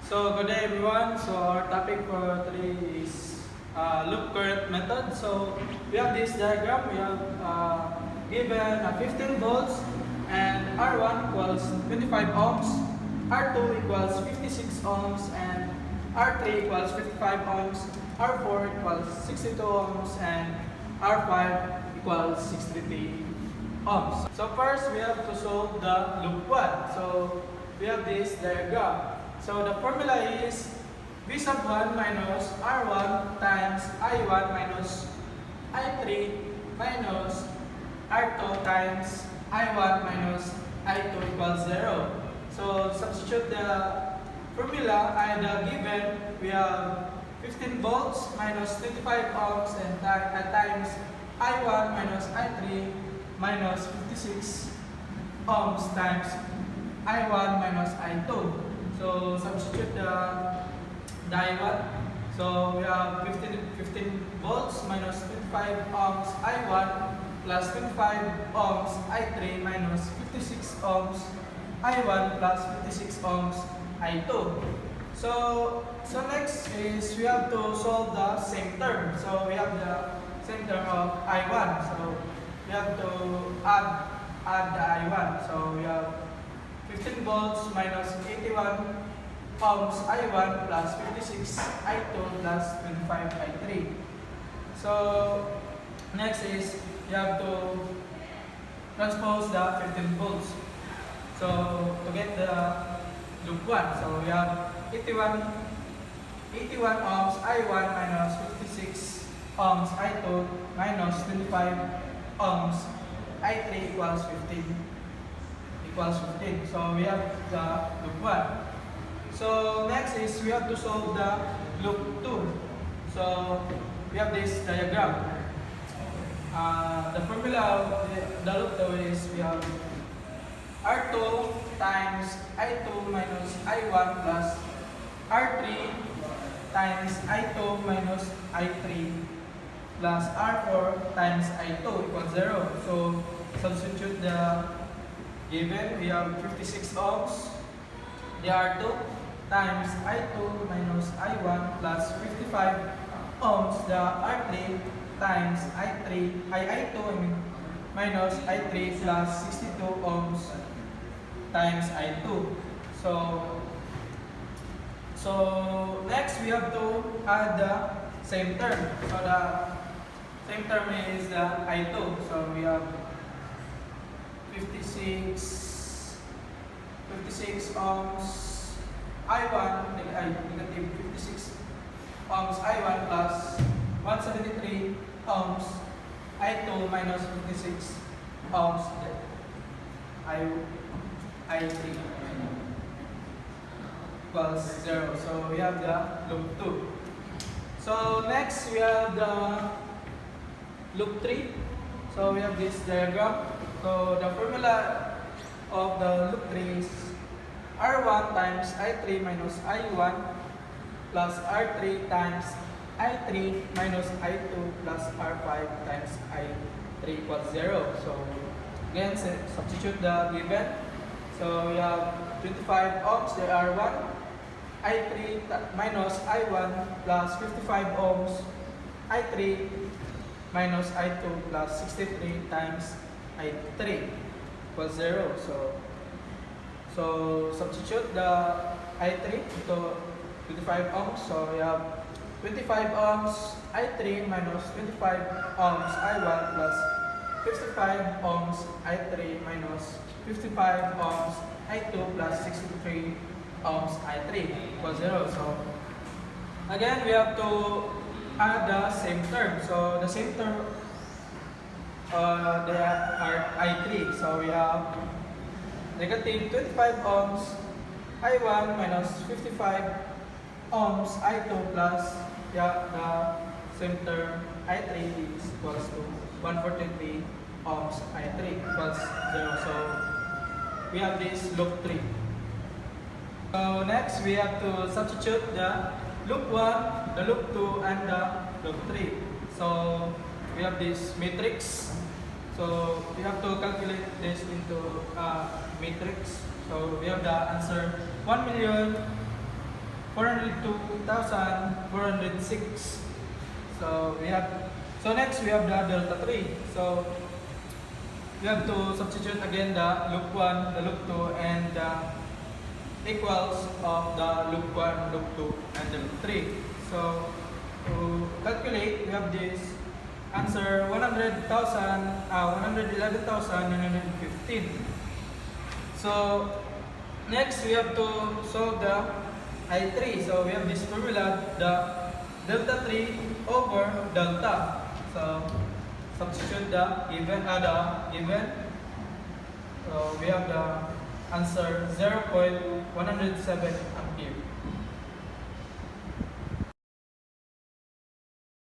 So good day everyone. So our topic for today is loop current method. So we have this diagram. We have given 15 volts and R1 equals 25 ohms, R2 equals 56 ohms, and R3 equals 55 ohms, R4 equals 62 ohms, and R5 equals 63 ohms. So first we have to solve the loop 1. So we have this diagram. So the formula is V sub 1 minus R1 times I1 minus I3 minus R2 times I1 minus I2 equals 0. So substitute the formula and given we have 15 volts minus 25 ohms and times I1 minus I3 minus 56 ohms times I1 minus I2. So substitute the I1. So we have 15 volts minus 25 ohms I1 plus 25 ohms I3 minus 56 ohms I1 plus 56 ohms I2. So next is we have to solve the same term. So we have the same term of I1. So we have to add the I1. So we have 15 volts minus 81 ohms I1 plus 56 I2 plus 25 I3. So next is you have to transpose the 15 volts. So to get the loop 1, so we have 81 ohms I1 minus 56 ohms I2 minus 25 ohms I3 equals 15. So we have the loop 1. So next is we have to solve the loop 2. So we have this diagram. The formula of the loop 2 is we have R2 times I2 minus I1 plus R3 times I2 minus I3 plus R4 times I2 equals 0. So substitute the given, we have 56 ohms, the R2 times I2 minus I1 plus 55 ohms, the R3 times I2 minus I3 plus 62 ohms times I2. So next we have to add the same term. So the same term is the I2. So we have 56 ohms I1 negative 56 ohms I1 plus 173 ohms I2 minus 56 ohms I3 equals 0. So we have the loop 2. So next we have the loop 3. So we have this diagram. So the formula of the loop 3 is R1 times I3 minus I1 plus R3 times I3 minus I2 plus R5 times I3 equals 0. So again, substitute the given. So we have 25 ohms, the R1, I3 minus I1 plus 55 ohms, I3 minus I2 plus 63 times I3 equals 0. So substitute the I3 into 25 ohms. So we have 25 ohms I3 minus 25 ohms I1 plus 55 ohms I3 minus 55 ohms I2 plus 63 ohms I3 equals 0. So again we have to add the same term. So the same term they are I3. So we have negative 25 ohms I1 minus 55 ohms I2 plus the same term I3 is equals to 143 ohms I3 equals 0. So we have this loop 3. So next we have to substitute the loop 1, the loop 2, and the loop 3. So we have this matrix. So we have to calculate this into matrix. So we have the answer 1,000,000 402,406. So next we have the delta 3. So we have to substitute again the loop 1, the loop 2, and the equals of the loop 1, loop 2, and the loop 3. So to calculate, we have this answer 111,915. So next we have to solve the I3. So we have this formula, the delta 3 over delta. So substitute the given. So we have the answer 0.107 ampere.